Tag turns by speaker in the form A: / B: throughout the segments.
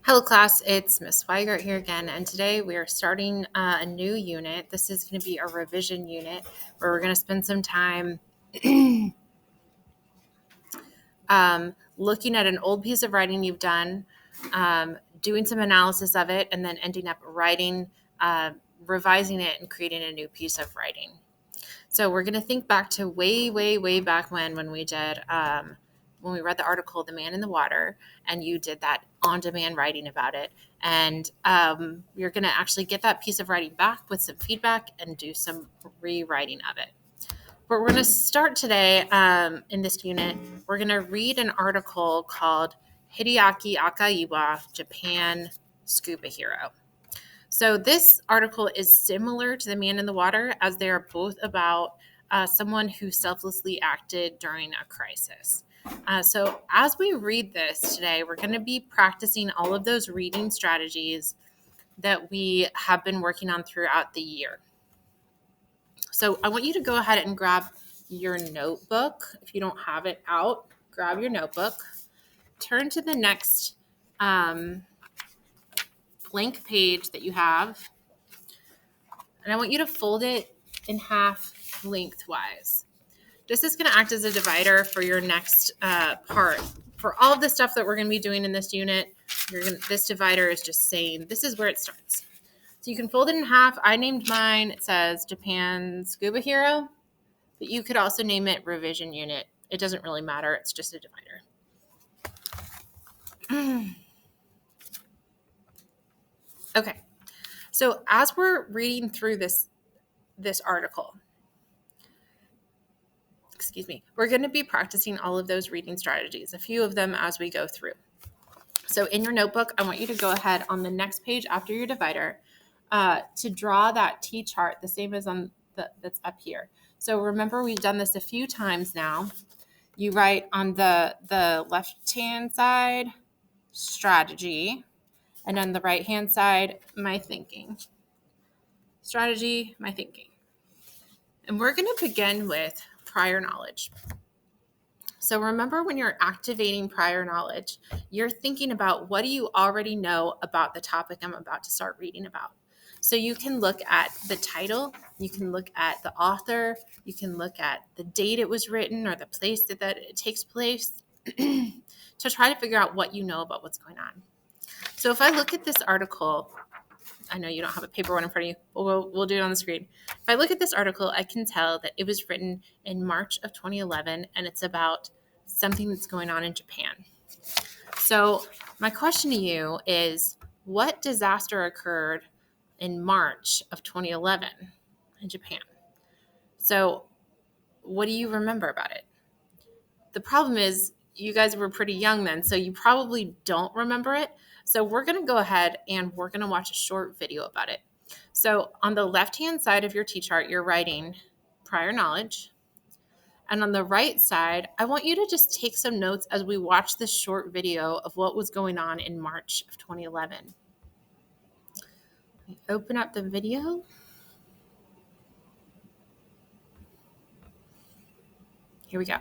A: Hello class, it's Miss Weigert here again, and today we are starting a new unit. This is going to be a revision unit where we're going to spend some time looking at an old piece of writing you've done, doing some analysis of it, and then ending up writing, revising it, and creating a new piece of writing. So we're going to think back to way back when we did when we read the article, The Man in the Water, and you did that on-demand writing about it. And you're going to actually get that piece of writing back with some feedback and do some rewriting of it. But we're going to start today in this unit. We're going to read an article called Hideaki Akaiwa, Japan Scuba Hero. So this article is similar to The Man in the Water, as they are both about someone who selflessly acted during a crisis. So as we read this today, we're going to be practicing all of those reading strategies that we have been working on throughout the year. So I want you to go ahead and grab your notebook. If you don't have it out, grab your notebook. Turn to the next blank page that you have. And I want you to fold it in half lengthwise. This is going to act as a divider for your next part. For all of the stuff that we're going to be doing in this unit, this divider is just saying this is where it starts. So you can fold it in half. I named mine, it says Japan Scuba Hero, but you could also name it Revision Unit. It doesn't really matter. It's just a divider. Okay. So as we're reading through this article, we're going to be practicing all of those reading strategies, a few of them as we go through. So in your notebook, I want you to go ahead on the next page after your divider to draw that T-chart, the same as on that's up here. So remember, we've done this a few times now. You write on the left-hand side, strategy, and on the right-hand side, my thinking. Strategy, my thinking. And we're going to begin with prior knowledge. So remember, when you're activating prior knowledge, you're thinking about what do you already know about the topic I'm about to start reading about. So you can look at the title, you can look at the author, you can look at the date it was written or the place that it takes place to try to figure out what you know about what's going on. So if I look at this article, I know you don't have a paper one in front of you, but we'll do it on the screen. If I look at this article, I can tell that it was written in March of 2011, and it's about something that's going on in Japan. So my question to you is, what disaster occurred in March of 2011 in Japan? So what do you remember about it? The problem is you guys were pretty young then, so you probably don't remember it. So we're going to go ahead and we're going to watch a short video about it. So on the left-hand side of your T-chart, you're writing prior knowledge. And on the right side, I want you to just take some notes as we watch this short video of what was going on in March of 2011. Let me open up the video. Here we go.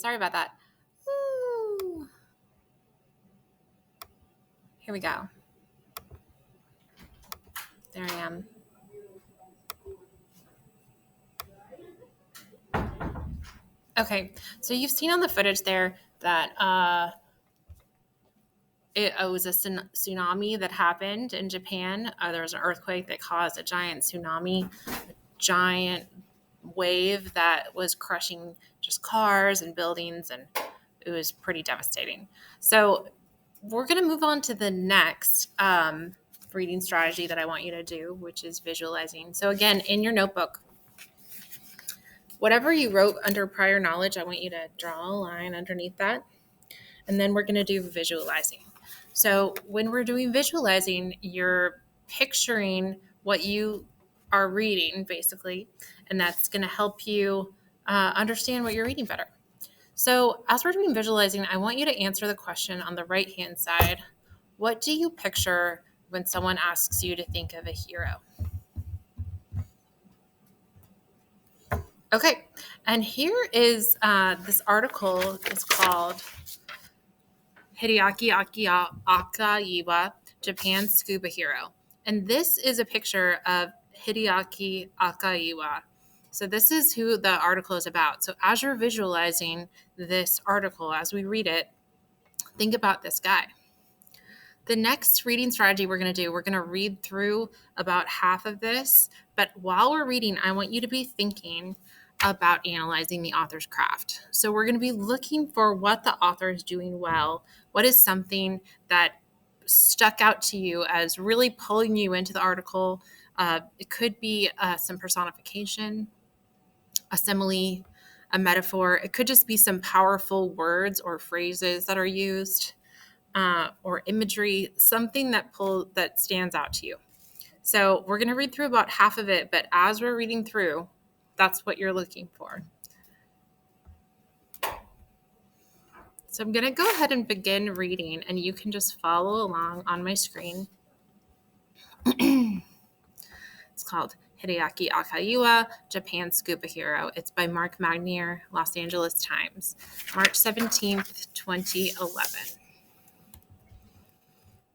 A: sorry about that. Woo. Here we go. There I am. Okay, so you've seen on the footage there that it was a tsunami that happened in Japan. There was an earthquake that caused a giant tsunami, a giant wave that was crushing just cars and buildings, and it was pretty devastating. So we're going to move on to the next reading strategy that I want you to do, which is visualizing. So again, in your notebook, whatever you wrote under prior knowledge, I want you to draw a line underneath that. And then we're going to do visualizing. So when we're doing visualizing, you're picturing what you are reading, basically, and that's going to help you understand what you're reading better. So as we're doing visualizing, I want you to answer the question on the right-hand side. What do you picture when someone asks you to think of a hero? Okay, and here is this article is called Hideaki Akaiwa, Japan's scuba hero. And this is a picture of Hideaki Akaiwa. So this is who the article is about. So as you're visualizing this article, as we read it, think about this guy. The next reading strategy we're going to do, we're going to read through about half of this. But while we're reading, I want you to be thinking about analyzing the author's craft. So we're going to be looking for what the author is doing well. What is something that stuck out to you as really pulling you into the article? It could be some personification, a simile, a metaphor. It could just be some powerful words or phrases that are used. Or imagery, something that stands out to you. So we're going to read through about half of it, but as we're reading through, that's what you're looking for. So I'm going to go ahead and begin reading, and you can just follow along on my screen. It's called Hideaki Akaiwa, Japan's Scuba Hero. It's by Mark Magnier, Los Angeles Times, March 17th, 2011.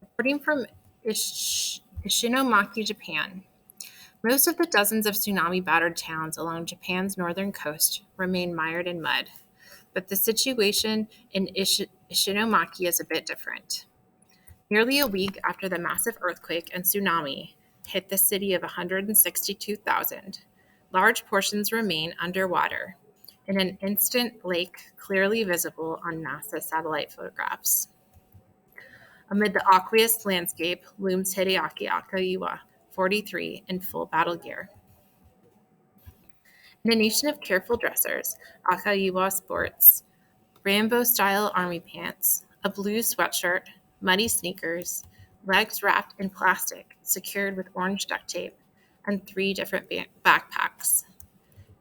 A: Reporting from Ishinomaki, Japan. Most of the dozens of tsunami-battered towns along Japan's northern coast remain mired in mud, but the situation in Ishinomaki is a bit different. Nearly a week after the massive earthquake and tsunami hit the city of 162,000, large portions remain underwater in an instant lake clearly visible on NASA satellite photographs. Amid the aqueous landscape looms Hideaki Akaiwa, 43, in full battle gear. In a nation of careful dressers, Akaiwa sports Rambo-style army pants, a blue sweatshirt, muddy sneakers, legs wrapped in plastic secured with orange duct tape, and 3 different backpacks,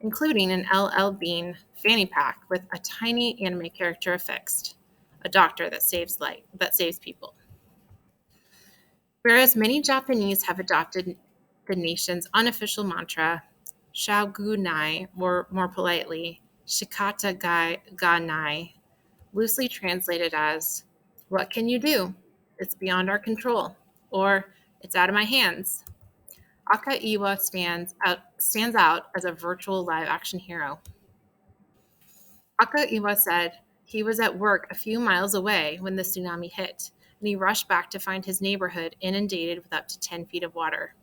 A: including an LL Bean fanny pack with a tiny anime character affixed, a doctor that saves people. Whereas many Japanese have adopted the nation's unofficial mantra, Shagunai, or more politely, Shikata ga nai, loosely translated as, what can you do? It's beyond our control, or it's out of my hands. Akaiwa stands out as a virtual live-action hero. Akaiwa said he was at work a few miles away when the tsunami hit, and he rushed back to find his neighborhood inundated with up to 10 feet of water.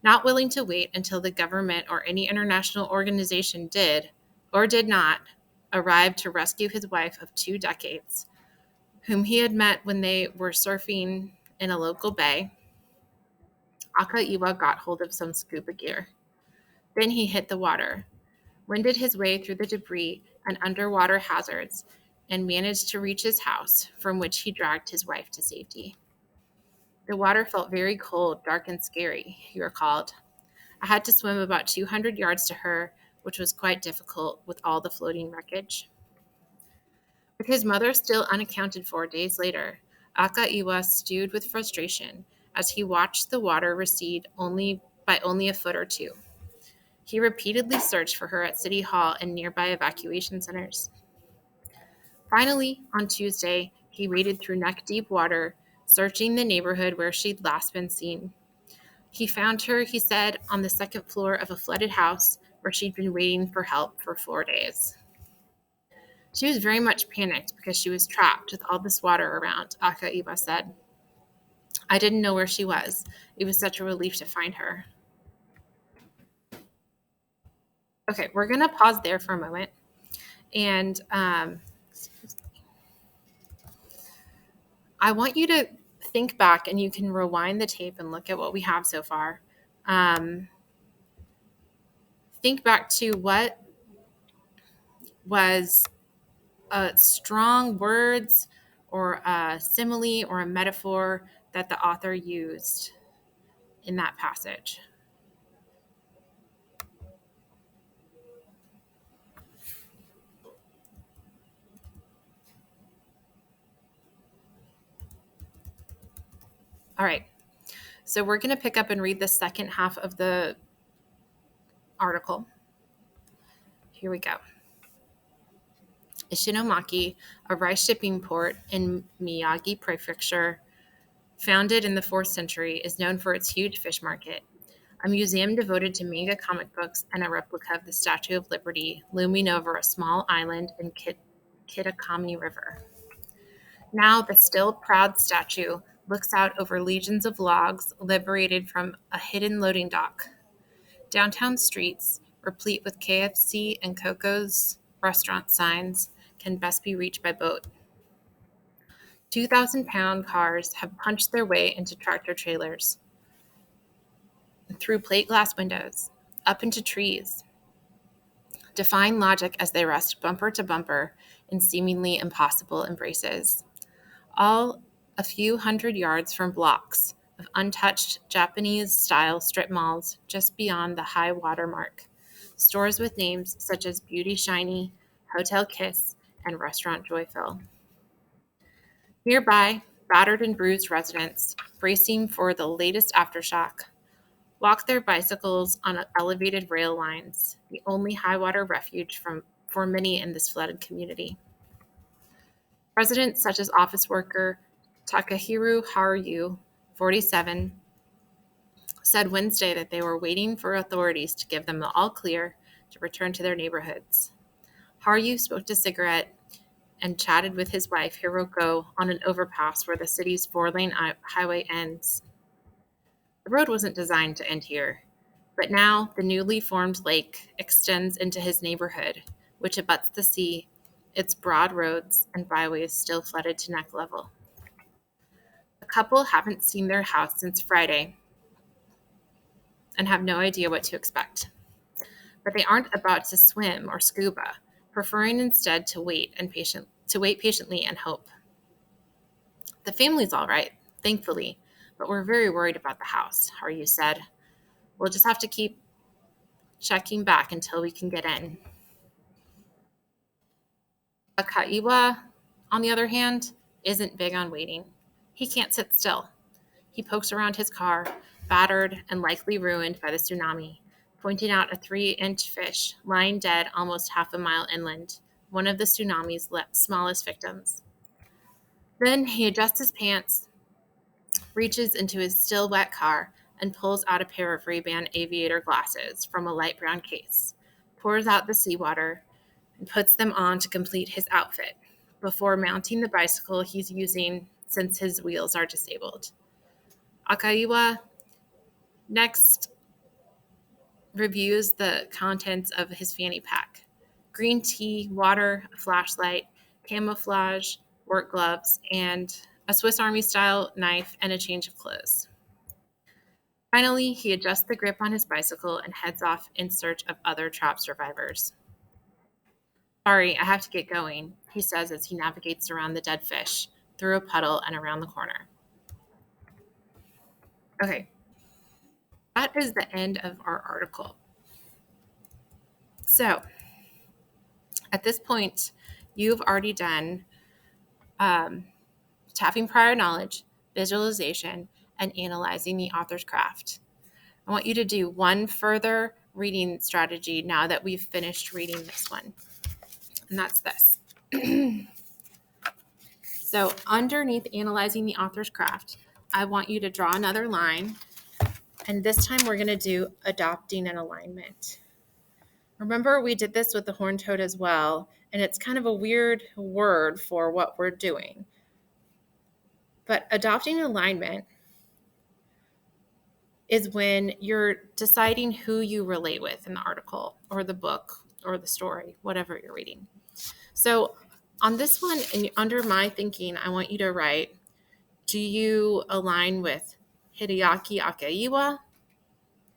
A: Not willing to wait until the government or any international organization did, or did not, arrive to rescue his wife of 2 decades, whom he had met when they were surfing in a local bay, Akaiwa got hold of some scuba gear. Then he hit the water, wended his way through the debris and underwater hazards, and managed to reach his house, from which he dragged his wife to safety. The water felt very cold, dark, and scary, he recalled. I had to swim about 200 yards to her, which was quite difficult with all the floating wreckage. With his mother still unaccounted for days later, Akaiwa stewed with frustration as he watched the water recede by only a foot or 2. He repeatedly searched for her at City Hall and nearby evacuation centers. Finally, on Tuesday, he waded through neck-deep water, searching the neighborhood where she'd last been seen. He found her, he said, on the second floor of a flooded house where she'd been waiting for help for 4 days. She was very much panicked because she was trapped with all this water around, Akaiwa said. I didn't know where she was. It was such a relief to find her. Okay, we're going to pause there for a moment. And I want you to think back, and you can rewind the tape and look at what we have so far. Think back to what was strong words or a simile or a metaphor that the author used in that passage. All right. So we're going to pick up and read the second half of the article. Here we go. Ishinomaki, a rice shipping port in Miyagi Prefecture, founded in the 4th century, is known for its huge fish market, a museum devoted to manga comic books, and a replica of the Statue of Liberty looming over a small island in Kitakami River. Now the still proud statue looks out over legions of logs liberated from a hidden loading dock. Downtown streets, replete with KFC and Coco's restaurant signs, can best be reached by boat. 2,000-pound cars have punched their way into tractor trailers, through plate glass windows, up into trees, defying logic as they rest bumper to bumper in seemingly impossible embraces. All a few hundred yards from blocks of untouched Japanese-style strip malls just beyond the high water mark. Stores with names such as Beauty Shiny, Hotel Kiss, and Restaurant Joyful. Nearby, battered and bruised residents, bracing for the latest aftershock, walk their bicycles on elevated rail lines, the only high-water refuge for many in this flooded community. Residents such as office worker Takahiro Haruyu, 47, said Wednesday that they were waiting for authorities to give them the all-clear to return to their neighborhoods. Haruyu smoked a cigarette and chatted with his wife, Hiroko, on an overpass where the city's 4-lane highway ends. The road wasn't designed to end here, but now the newly formed lake extends into his neighborhood, which abuts the sea, its broad roads and byways still flooded to neck level. The couple haven't seen their house since Friday and have no idea what to expect. But they aren't about to swim or scuba, preferring instead to wait patiently and hope. The family's all right, thankfully, but we're very worried about the house, Haruyu said. We'll just have to keep checking back until we can get in. Akaiwa, on the other hand, isn't big on waiting. He can't sit still. He pokes around his car, battered and likely ruined by the tsunami, pointing out a 3-inch fish lying dead almost half a mile inland, one of the tsunami's smallest victims. Then he adjusts his pants, reaches into his still wet car, and pulls out a pair of Ray-Ban aviator glasses from a light brown case, pours out the seawater, and puts them on to complete his outfit before mounting the bicycle he's using since his wheels are disabled. Akaiwa next reviews the contents of his fanny pack: green tea, water, a flashlight, camouflage, work gloves, and a Swiss Army-style knife and a change of clothes. Finally, he adjusts the grip on his bicycle and heads off in search of other trapped survivors. Sorry, I have to get going, he says as he navigates around the dead fish, through a puddle and around the corner. Okay, that is the end of our article. So, at this point, you've already done tapping prior knowledge, visualization, and analyzing the author's craft. I want you to do one further reading strategy now that we've finished reading this one, and that's this. So underneath analyzing the author's craft, I want you to draw another line. And this time we're going to do adopting an alignment. Remember, we did this with the horned toad as well, and it's kind of a weird word for what we're doing. But adopting an alignment is when you're deciding who you relate with in the article or the book or the story, whatever you're reading. So on this one, and under my thinking, I want you to write, do you align with Hideaki Akaiwa?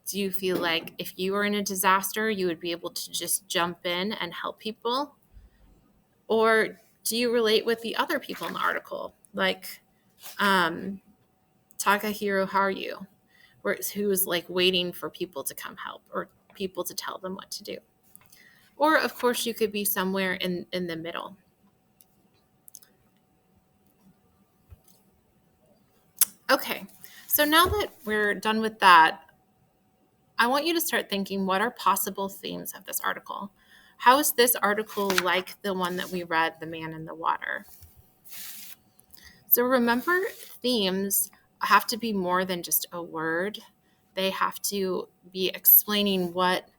A: Do you feel like if you were in a disaster, you would be able to just jump in and help people? Or do you relate with the other people in the article, like Takahiro Haru, who is like waiting for people to come help or people to tell them what to do? Or, of course, you could be somewhere in the middle. Okay, so now that we're done with that, I want you to start thinking, what are possible themes of this article? How is this article like the one that we read, The Man in the Water? So remember, themes have to be more than just a word. They have to be explaining what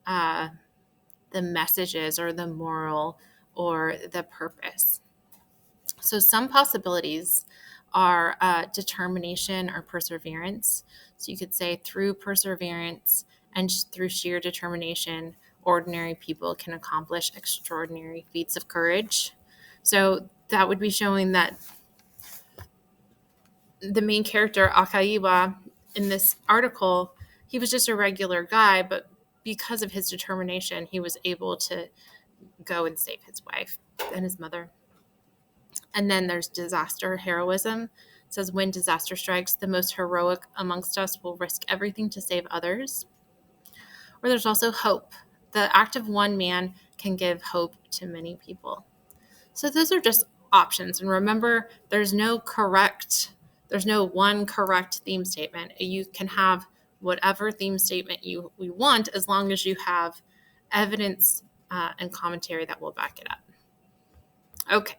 A: the message is or the moral or the purpose. So some possibilities are determination or perseverance. So you could say through perseverance and through sheer determination, ordinary people can accomplish extraordinary feats of courage. So that would be showing that the main character, Akaiwa, in this article, he was just a regular guy, but because of his determination, he was able to go and save his wife and his mother. And then there's disaster heroism. It says, when disaster strikes, the most heroic amongst us will risk everything to save others. Or there's also hope. The act of one man can give hope to many people. So those are just options. And remember, there's no one correct theme statement. You can have whatever theme statement you want, as long as you have evidence and commentary that will back it up. Okay.